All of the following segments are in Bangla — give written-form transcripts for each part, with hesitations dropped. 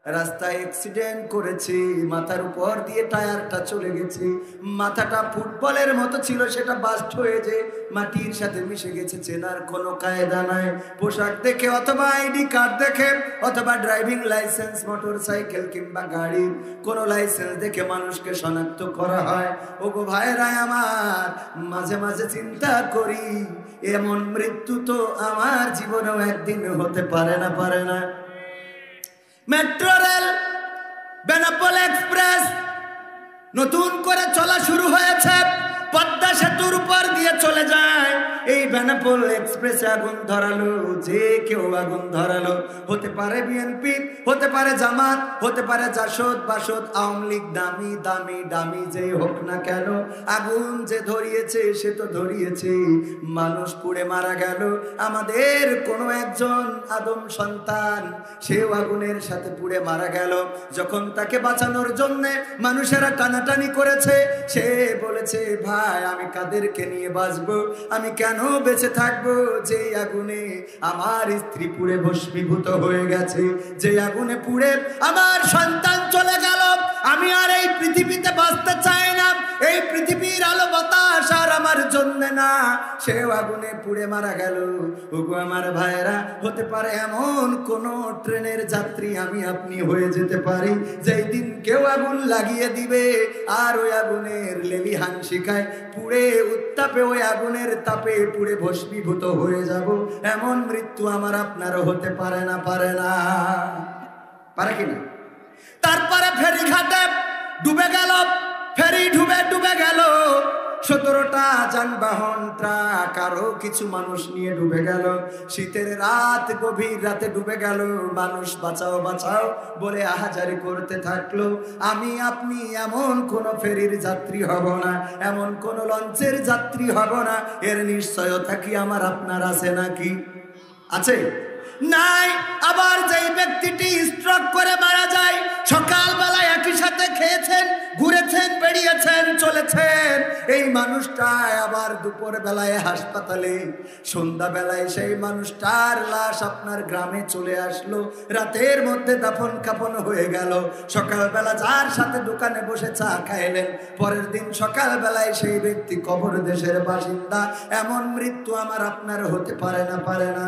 রাস্তায় অ্যাক্সিডেন্ট করেছে, মাথার উপর দিয়ে টায়ারটা চলে গেছে, মাথাটা ফুটবলের মতো ছিল, সেটা বাস্ট হয়ে যে মাটির সাথে মিশে গেছে। চেনার কোনো কায়দা নাই। পোশাক দেখে অথবা আইডি কার্ড দেখে অথবা ড্রাইভিং লাইসেন্স, মোটর সাইকেল কিংবা গাড়ির কোনো লাইসেন্স দেখে মানুষকে শনাক্ত করা হয়। ওগো ভাইরাই আমার, মাঝে মাঝে চিন্তা করি এমন মৃত্যু তো আমার জীবনেও একদিন হতে পারে না, পারে না। মেট্রো রেল, বেনাপোল এক্সপ্রেস নতুন করে চলা শুরু হয়েছে, পদ্মা সেতুর উপর দিয়ে চলে যায়। এই বেনাপোল এক্সপ্রেসে আগুন ধরালো, যে কেউ আগুন ধরালো, হতে পারে বিএনপি, হতে পারে জামাত, হতে পারে জাসদ বাসদ আওয়ামী লীগ, দামি দামি দামি যে হোক না কেন, আগুন যে ধরিয়েছে সে তো ধরিয়েছে, মানুষ পুড়ে মারা গেল। আমাদের কোনো একজন আদম সন্তান, সেও আগুনের সাথে পুড়ে মারা গেল। যখন তাকে বাঁচানোর জন্য মানুষেরা টানাটানি করেছে, সে বলেছে ভাই আমি কাদেরকে নিয়ে বাঁচবো, আমি কেন বেঁচে থাকবো, যে আগুনে আমার স্ত্রী পুড়ে ভস্মীভূত হয়ে গেছে, যে আগুনে পুড়ে আমার সন্তান চলে গেল, আমি আর এই পৃথিবীতে বাঁচতে চাই না, এই পৃথিবীর আলো বাতাস আর আমার জন্য না, সেও আগুনে পুড়ে মারা গেল। ওগো আমার ভাইয়েরা, হতে পারে এমন কোন ট্রেনের যাত্রী আমি আপনি হয়ে যেতে পারি, যেই দিন কেউ আগুন লাগিয়ে দিবে আর ওই আগুনের লেলিহান শিখায় পুড়ে উত্তাপে ওই আগুনের তাপে পুড়ে ভস্মীভূত হয়ে যাব। এমন মৃত্যু আমার আপনারও হতে পারে না, পারে না, পারে কিনা? তারপরে ফেরিঘাটে ডুবে গেল, ফেরি ডুবে গেল, 17টা যানবাহন, ট্রাক, আরো কিছু মানুষ নিয়ে ডুবে গেল। শীতের রাত, গভীর রাতে ডুবে গেল। মানুষ বাঁচাও বাঁচাও বলে আহাজারি করতে থাকলো। আমি আপনি এমন কোন ফেরির যাত্রী হব না, এমন কোন লঞ্চের যাত্রী হব না, এর নিশ্চয়তা কি আমার আপনার আছে নাকি? আছে? নাই। আবার যেই ব্যক্তিটি স্ট্রোক করে মারা যায়, সকালবেলায় একই সাথে খেয়েছেন, ঘুরেছেন, বেরিয়েছেন, চলেছেন, এই মানুষটা আবার দুপুর বেলায় হাসপাতালে, সন্ধ্যা বেলায় সেই মানুষটার লাশ আপনার গ্রামে চলে আসলো, রাতের মধ্যে দাফন কাফন হয়ে গেল। সকালবেলা যার সাথে দোকানে বসে চা খাইলেন, পরের দিন সকালবেলায় সেই ব্যক্তি কবর দেশের বাসিন্দা। এমন মৃত্যু আমার আপনার হতে পারে না, পারে না।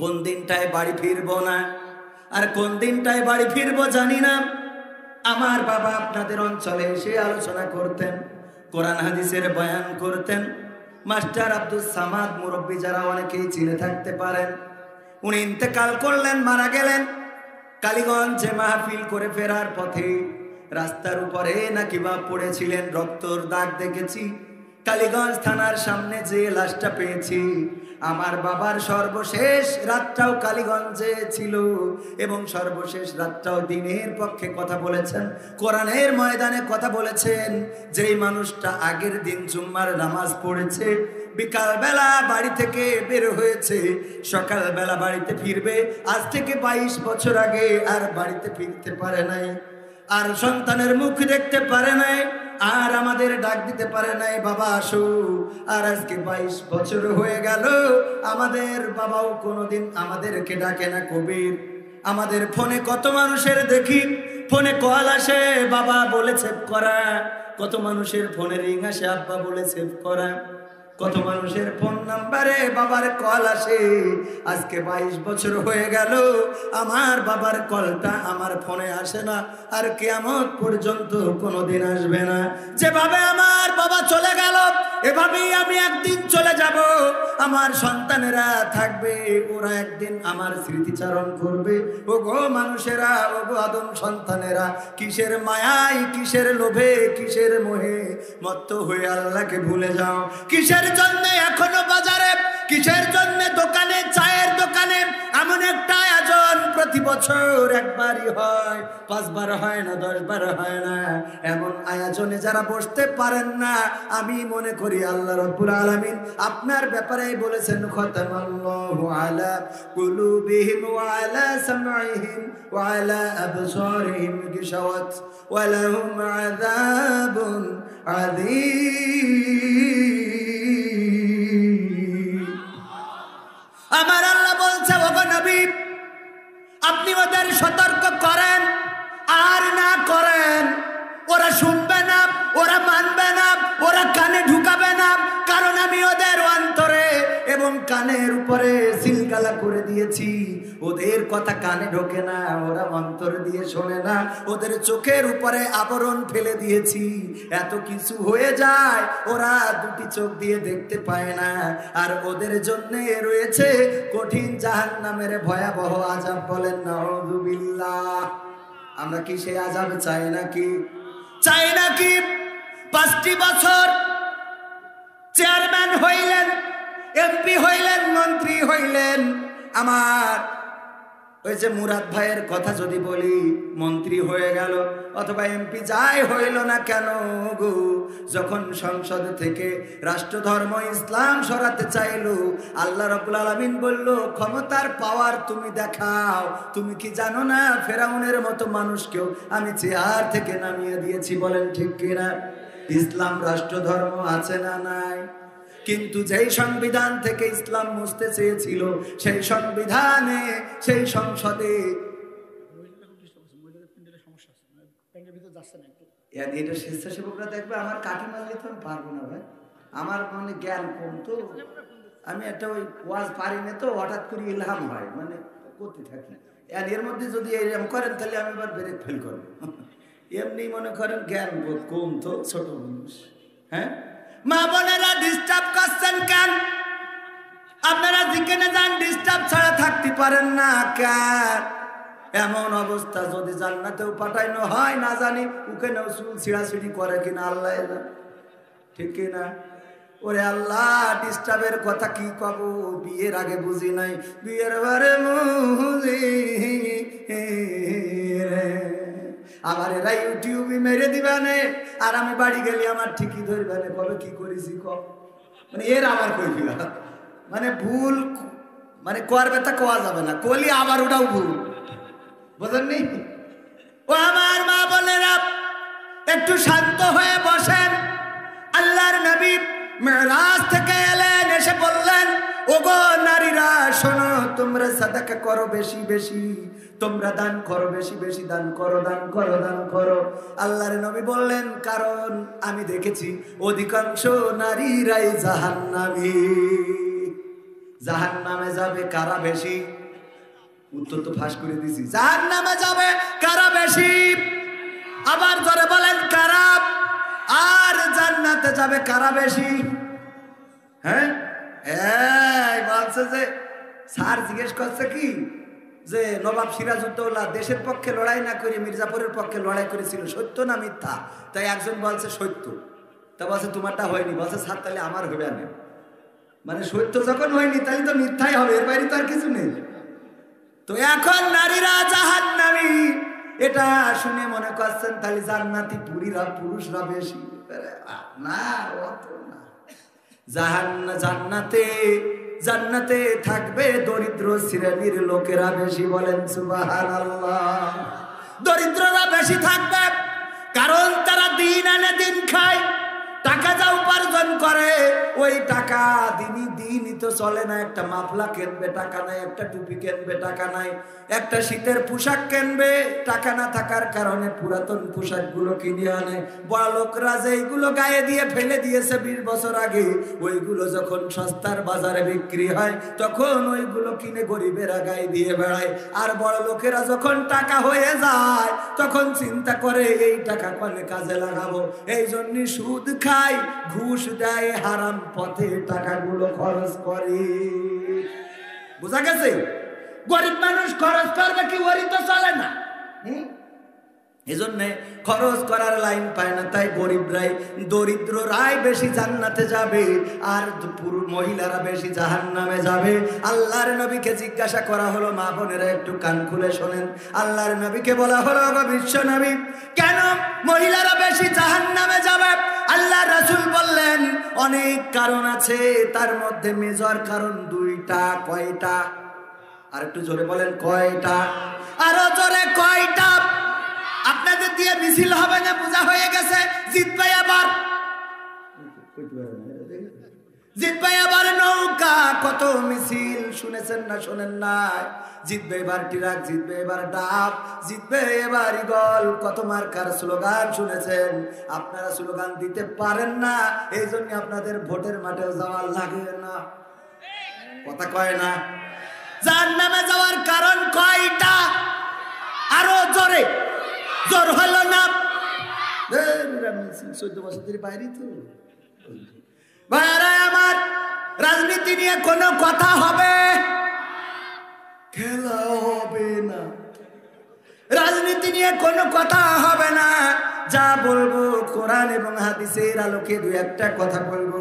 কোন দিনটায় বাড়ি ফিরবো না, আর কোন দিনটায় বাড়ি ফিরবো জানি না। আমার বাবা আপনাদের অঞ্চলে এসে আলোচনা করতেন, কোরআন হাদিসের বয়ান করতেন। মাস্টার আব্দুল সামাদ মুরব্বী, যারা অনেকেই চিনে থাকতে পারেন, উনি ইন্তেকাল করলেন, মারা গেলেন। কালীগঞ্জে মাহফিল করে ফেরার পথে রাস্তার উপরে নাকি বা পড়েছিলেন, রক্তর দাগ দেখেছি। কালীগঞ্জ থানার সামনে যে লাশটা পেয়েছি, আমার বাবার সর্বশেষ রাতটাও কালীগঞ্জে ছিল, এবং সর্বশেষ রাতটাও দিনের পক্ষে কথা বলেছেন, কোরআনের ময়দানে কথা বলেছেন। যেই মানুষটা আগের দিন জুম্মার নামাজ পড়েছে, বিকালবেলা বাড়ি থেকে বের হয়েছে, সকালবেলা বাড়িতে ফিরবে, আজ থেকে 22 বছর আগে আর বাড়িতে ফিরতে পারে নাই, আর সন্তানের মুখ দেখতে পারে নাই, আর আমাদের ডাক দিতে পারে নাই বাবা আসো। আর আজকে 22 বছর হয়ে গেল, আমাদের বাবাও কোনোদিন আমাদেরকে ডাকে না। কবির, আমাদের ফোনে কত মানুষের দেখি, ফোনে কল আসে বাবা বলে সেভ করা, কত মানুষের ফোনে রিং আসে আব্বা বলে সেভ করা, কত মানুষের ফোন নাম্বারে বাবার কল আসে। আজকে 22 বছর হয়ে গেল, আমার বাবার কলটা আমার ফোনে আসে না, আর কিয়ামত পর্যন্ত কোনোদিন আসবে না। যেভাবে আমার বাবা চলে গেল, এভাবেই আমি একদিন চলে যাব। আমার সন্তানেরা থাকবে, ওরা একদিন আমার স্মৃতিচারণ করবে। ও গো মানুষেরা, ও গো আদম সন্তানেরা, কিসের মায়ায়, কিসের লোভে, কিসের মোহে মত্ত হয়ে আল্লাহকে ভুলে যাও? কিসের জন্য এখনো বাজারে, কিসের জন্য দোকানে, চায়ের দোকানে এমন একটা আয়োজন প্রতি বছর একবারই হয়, 5 বার হয় না, 10 বার হয় না। এমন আয়োজনে যারা বসতে পারেন না, আমি মনে করি আল্লাহ রাব্বুল আলামিন আপনার ব্যাপারে বলেছেন, খতামাল্লাহু আলা কুলুবিহিম ওয়া আলা সামঈহিম ওয়া আলা আবসারিহিম গিশাওয়াত ওয়া লাহুম আযাবুন আযীম। আমার আল্লাহ বলছে, ওগো নবী, আপনি ওদের সতর্ক কানের উপরে সিলগালা করে দিয়েছি, ওদের কথা কানে ঢোকে না, ওরা অন্তর দিয়ে শোনে না, ওদের চোখের উপরে আবরণ ফেলে দিয়েছি, এত কিছু হয়ে যায় ওরা দুটি চোখ দিয়ে দেখতে পায় না, আর ওদের জন্য রয়েছে কঠিন জাহান্নামের ভয়াবহ আযাব। বলেন নাউযুবিল্লাহ। আমরা কি সেই আযাব চাই নাকি? চাই নাকি? 5টি বছর চেয়ারম্যান হইলেন, এমপি হইলেন, মন্ত্রী হইলেন। আমার ওই যে মুরাদ ভাইয়ের কথা যদি বলি, মন্ত্রী হয়ে গেল অথবা এমপি যাই হইল না কেন গো, যখন সংসদ থেকে রাষ্ট্রধর্ম ইসলাম সরাতে চাইলো, আল্লাহ রাব্বুল আলামিন বলল, ক্ষমতার পাওয়ার তুমি দেখাও। তুমি কি জানো না ফেরাউনের মতো মানুষকেও আমি চেয়ার থেকে নামিয়ে দিয়েছি? বলেন ঠিক কিনা? ইসলাম রাষ্ট্রধর্ম আছে না নাই? কিন্তু যেই সংবিধান থেকে ইসলাম মুছতে চেয়েছিল, সেই সংবিধানে, সেই সংসদে এটা স্বেচ্ছাসেবকরা দেখবে। আমার কাঠি মারলে তো আমি পারবো না ভাই, আমার মানে জ্ঞান কম, তো আমি একটা ওই ওয়াজ পারি না, তো হঠাৎ করে ইলহাম হয়, মানে করতে থাকি। এর মধ্যে যদি এরকম করেন তাহলে আমি এবার ব্রেক ফেল করবো। এমনি মনে করেন জ্ঞান বোধ কম, তো ছোট মানুষ। হ্যাঁ, মা বোনেরা ডিস্টার্ব করছেন কেন? আপনারা যেখানে যান ডিস্টার্ব ছাড়া থাকতে পারেন না কেন? এমন অবস্থা যদি জান্নাতেও পাঠাইনো হয় না জানি ওখানেও চুল ছিঁড়াছিড়ি করে কিনা আল্লাহ জানে, ঠিক কিনা? ওরে আল্লাহ, ডিস্টার্বের কথা কি কব, বিয়ের আগে বুঝি নাই, বিয়ের বারে বুঝি রে। আমার এরা ইউটিউবে মেরে দিবানে, আর আমি বাড়ি গেলে আমার ঠিকই ধরবানে, কবে কি করেছি ক, মানে এর আমার কইবি না, মানে ভুল, মানে করবে তা কোয়া যাবে না, কলি আবার ওটাও ভুল, বুঝেননি? ও আমার মা বোনেরা, একটু শান্ত হয়ে বসেন। আল্লাহর নবী মেরাজ থেকে এলেন, এসে বললেন, ওগো নারীরা শোনো, তোমরা সাদাকা করো বেশি বেশি, তোমরা দান করো বেশি বেশি, দান করো, দান করো, দান করো। আল্লাহর নবী বললেন, কারণ আমি দেখেছি অধিকাংশ নারীরাই জাহান্নামী। জাহান্নামে যাবে কারা বেশি? উত্তর তো ফাঁস করে দিছি, জাহান্নামে যাবে কারা বেশি? আবার জোরে বলেন কারা? আর জান্নাতে যাবে কারা বেশি? হ্যাঁ, এই বলছে যে স্যার জিজ্ঞেস করছে কি, যে নবাব সিরাজউদ্দৌলা দেশের পক্ষে লড়াই না করে মির্জাপুরের পক্ষে লড়াই করেছিল, সত্য না মিথ্যা? তাই একজন বলছে সত্য, তা বলছে তোমারটা হয়নি। বলছে স্যার তাহলে আমার হবে না, মানে সত্য যখন হয়নি তাহলে তো মিথ্যাই হবে, এর বাইরে তো আর কিছু নেই। তো এখন নারীরা জাহান্নামী, এটা শুনে মনে করছেন তাহলে জান্নাতি পুরুষরা বেশি? না, অত না। জান্নাতে থাকবে দরিদ্র শ্রেণীর লোকেরা বেশি। বলেন সুবহানাল্লাহ। দরিদ্ররা বেশি থাকবে, কারণ তারা দিন আনে দিন খায়, টাকা যা উপার্জন করে ওই টাকা দিনই তো চলে না। একটা মাফলা কিনবে টাকা নাই, একটা টুপি কিনবে টাকা নাই, একটা শীতের পোশাক কিনবে টাকা না থাকার কারণে পুরাতন পোশাকগুলো কিনে আনে। বড় লোকরা যেইগুলো গায়ে দিয়ে ফেলে দিয়েছে 20 বছর আগে, ওইগুলো যখন সস্তার বাজারে বিক্রি হয় তখন ওইগুলো কিনে গরিবেরা গায়ে দিয়ে বেড়ায়। আর বড় লোকেরা যখন টাকা হয়ে যায় তখন চিন্তা করে এই টাকা কোনে কাজে লাগাবো, এই জন্য সুদ খায়, ঘুষ দেয়, হারাম পথে টাকাগুলো খরচ করে। বোঝা গেছে? গরিব মানুষ খরচ করবে কি, ওরই তো চলে না। এজন্য খরচ করার লাইন পায় না, তাই গরিবরাই, দরিদ্ররাই বেশি জান্নাতে যাবে আর পুরুষ মহিলারা বেশি জাহান্নামে যাবে। আল্লাহর নবীকে জিজ্ঞাসা করা হলো, মা বোনেরা একটু কান খুলে শোনেন, আল্লাহর নবীকে বলা হলো, বিশ্ব নবী কেন মহিলারা বেশি জাহান্নামে যাবে? আল্লাহ রাসূল বললেন অনেক কারণ আছে, তার মধ্যে মেজর কারণ 2টা। কয়টা? আর একটু জোরে বলেন, কয়টা? আরো জোরে, কয়টা? আপনাদের দিয়ে মিছিল হবে না, বোঝা হয়ে গেছে। জিতবে এবার নৌকা, কত মিছিল শুনেছেন না শোনেন না? জিতবে এবার ট্রাক, জিতবে এবার ডাব, জিতবে এবার ইগল, কত মার্কার স্লোগান শুনেছেন। আপনারা স্লোগান দিতে পারেন না, এই জন্য আপনাদের ভোটের মাঠেও যাওয়া লাগে না। কথা কয় না? জাহান্নামে যাওয়ার কারণ কয়টা? আরো জোরে, জোর হলো না? 14 বছরের বাইরে তো ভাইরা আমার, রাজনীতি নিয়ে কোনো কথা হবে? খেলা হবে না। রাজনীতি নিয়ে কোনো কথা হবে না। যা বলবো কোরআন এবং হাদিসের আলোকে দুই একটা কথা বলবো।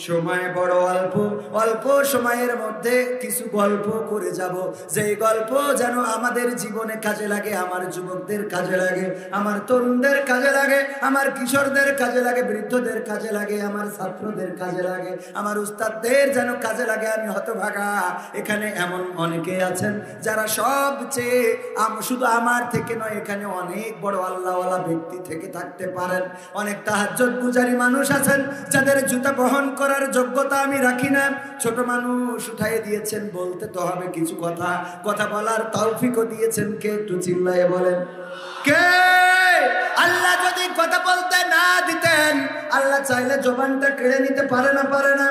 সময় বড় অল্প, অল্প সময়ের মধ্যে কিছু গল্প করে যাব, যেই গল্প যেন আমাদের জীবনে কাজে লাগে, আমার যুবকদের কাজে লাগে, আমার তরুণদের কাজে লাগে, আমার কিশোরদের কাজে লাগে, বৃদ্ধদের কাজে লাগে, আমার ছাত্রদের কাজে লাগে, আমার উস্তাদদের যেন কাজে লাগে। আমি হতভাগা, এখানে এমন অনেকে আছেন যারা সবচেয়ে শুধু আমার থেকে নয়, এখানে অনেক বড় আল্লাহওয়ালা ব্যক্তি থেকে থাকতে পারেন। অনেক তাহাজ্জুদ গুজারি মানুষ আছেন যাদের জুতা বহন করার যোগ্যতা আমি রাখি না। ছোট মানুষ উঠাই দিয়েছেন, বলতে তো হবে কিছু কথা, কথা বলার তৌফিকও দিয়েছেন কে? একটু চিল্লায়ে বলেন কে? আল্লাহ যদি কথা বলতে না দিতেন, আল্লাহ চাইলে জবানটা কেড়ে নিতে পারে না? পারে না?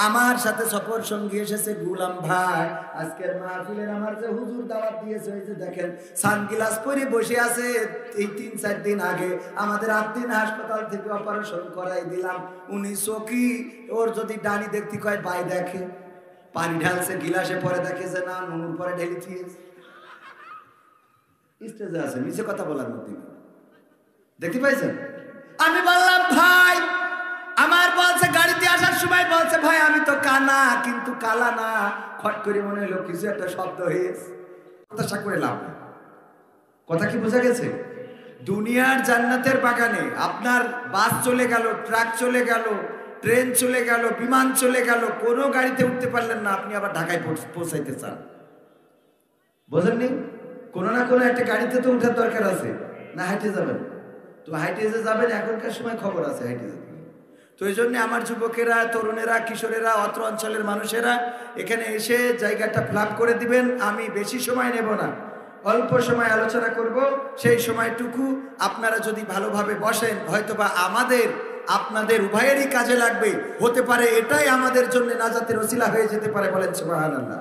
আমার সাথে সফর সঙ্গী এসেছে গুলাম ভাই। আজকের মাহফিলের আমার যে হুজুর দাওয়াত দিয়েছে, ওই যে দেখেন সানগ্লাস পরে বসে আছে। এই 3-4 দিন আগে আমাদের আত্মীয় হাসপাতাল থেকে অপারেশন করাই দিলাম। উনি চোখি, ওর যদি ডানি দেখতে কয় বাই দেখে, পানি ঢালছে গিলাসে, পরে দেখে যে না নুন পরে ঢেলে দিয়েছে। স্টেজে আছে, মিছে কথা বলার মধ্যে দেখতে পাইছেন? আমি বললাম ভাই, আমার বলছে গাড়িতে আসার সময় বলছে ভাই আমি তো কানা, কিন্তু কালা না। খট করে মনে হলো কিছু একটা শব্দ হয়েছে, হতাশা করে লাভ। কথা কি বোঝা গেছে? দুনিয়ার জান্নাতের বাগানে আপনার বাস চলে গেল, ট্রাক চলে গেল, ট্রেন চলে গেল, বিমান চলে গেল, কোনো গাড়িতে উঠতে পারলেন না, আপনি আবার ঢাকায় পৌঁছাইতে চান, বোঝেননি? কোনো না কোনো একটা গাড়িতে তো উঠার দরকার আছে, না হাইটে যাবেন? তো হাইটে যে যাবেন, এখনকার সময় খবর আছে হাইটে যাবেন। তো এই জন্য আমার যুবকেরা, তরুণেরা, কিশোরেরা, অত্র অঞ্চলের মানুষেরা এখানে এসে জায়গাটা ফ্ল্যাপ করে দিবেন। আমি বেশি সময় নেব না, অল্প সময় আলোচনা করব। সেই সময়টুকু আপনারা যদি ভালোভাবে বসেন, হয়তোবা আমাদের আপনাদের উভয়েরই কাজে লাগবে। হতে পারে এটাই আমাদের জন্য নাজাতের ওসিলা হয়ে যেতে পারে। বলেন সুবহানাল্লাহ।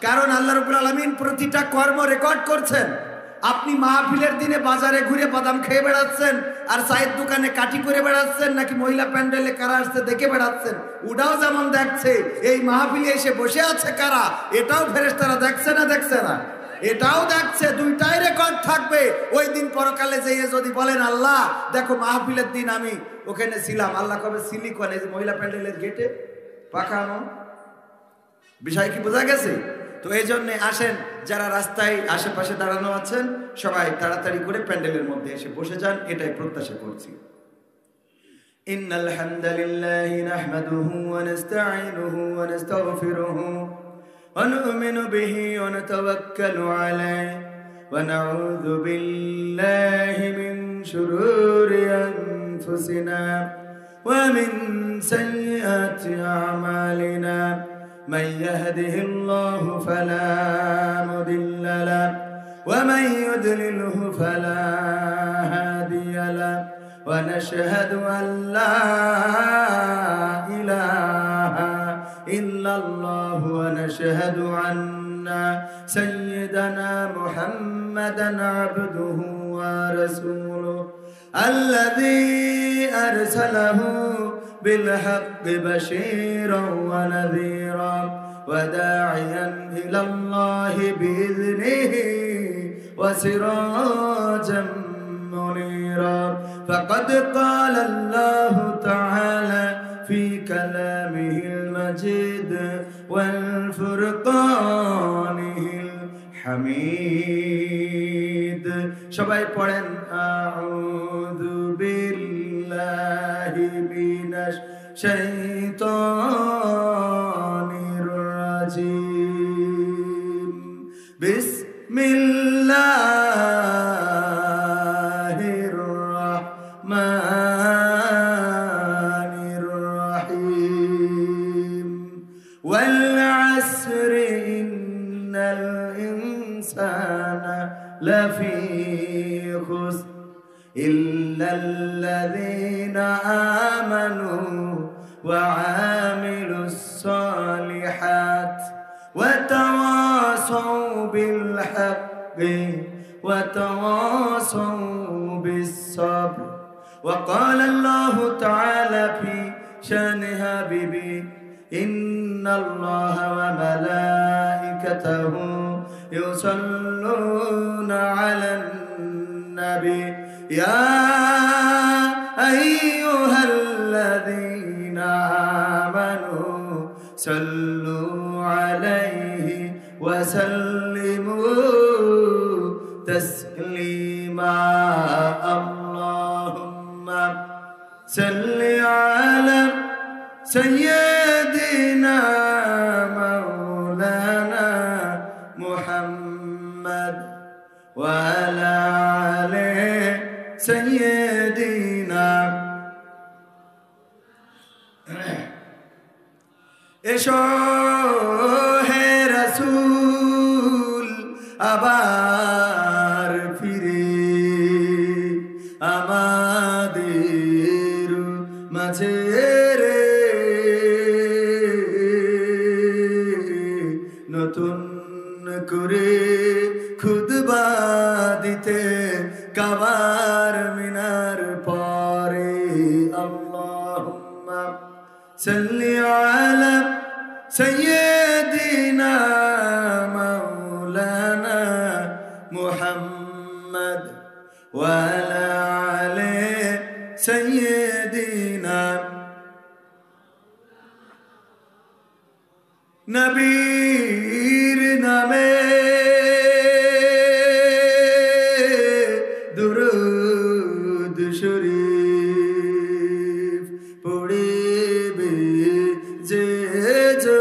কারণ আল্লাহ রাব্বুল আলামিন প্রতিটা কর্ম রেকর্ড করছেন। আপনি মাহফিলের দিনে বাজারে ঘুরে বাদাম খেয়ে বেড়াচ্ছেন, আর চায়ের দোকানে কাটি করে বেড়াচ্ছেন, নাকি মহিলা প্যান্ডেলে কারা আসছে দেখে বেড়াচ্ছেন, ওটাও যেমন দেখছে। এই মাহফিলে এসে বসে আছে কারা, এটাও ফেরেশতারা দেখছে না? দেখছে না? এটাও দেখছে। দুইটাই রেকর্ড থাকবে। ওই দিন পরকালে যেয়ে যদি বলেন আল্লাহ দেখো মাহফিলের দিন আমি ওখানে ছিলাম, আল্লাহ কবে সিলিকন এই যে মহিলা প্যান্ডেলের গেটে পাকানো। বিষয় কি বোঝা গেছে? তো এই জন্যে আসেন, যারা রাস্তায় আশেপাশে দাঁড়ানো আছেন সবাই তাড়াতাড়ি করে প্যান্ডেলের মধ্যে এসে বসে যান, এটাই প্রত্যাশা করছি। ইন্নাল হামদালিল্লাহি নাহমাদুহু ওয়া নাস্তাঈনুহু ওয়া নাস্তাগফিরুহু ওয়া নু'মিনু বিহি ওয়া নাতাওয়াক্কালু আলাইহি ওয়া নাউযু বিল্লাহি মিন শুরুরি আনফুসিনা ওয়া মিন সাইয়্যাতি আ'মালিনা। من يهده الله فلا مضل له ومن يضلله فلا هادي له ونشهد أن لا إله إلا الله ونشهد أن سيدنا محمدا عبده ورسوله الذي أرسله بالحق بشيرا ونذيرا وداعيا إلى الله بإذنه وسراجا منيرا. فقد قال الله تعالى في كلامه المجيد والفرقانه الحميد. সবাই পড়েন আউযু বিল্লাহি মিনাশ শাইতানির রাজিম। বিসমিল্লাহির রাহমানির রাহিম। ওয়াল আসরি ইন্নাল ইনসানা লাফি খুসর ইল্লাল্লাযীনা আমানু وعاملوا الصالحات وتواصوا بالحق وتواصوا بالصبر. وقال الله تعالى في شان حبيبي إن الله وملائكته يصلون على النبي يا أيها الذين آمنوا صلوا عليه وسلموا تسليما. اللهم صل على سيدنا مولانا محمد وعلى آل سيدنا এসো হে রাসূল আবার ফিরে আমাদের মাঝে রে, নতুন করে খুতবা দিতে কাবার মিনার পরে। আল্লাহুম্মা সাল্লি আলা সাইয়্যিদিনা মাওলানা মুহাম্মদ ওয়া আলা আলি সাইয়্যিদিনা। নবীর নামে দুরূদ শরীফ পড়িবে যে জন,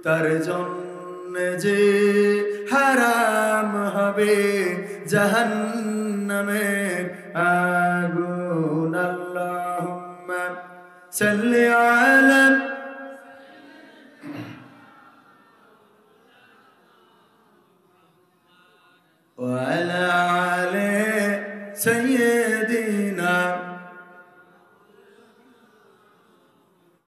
তার জন্য যে হারাম হবে জাহান্নামের আগুন। আল্লাহুম্মা সাল্লি আলা ওয়া আলা আলি সাইয়্যিদিনা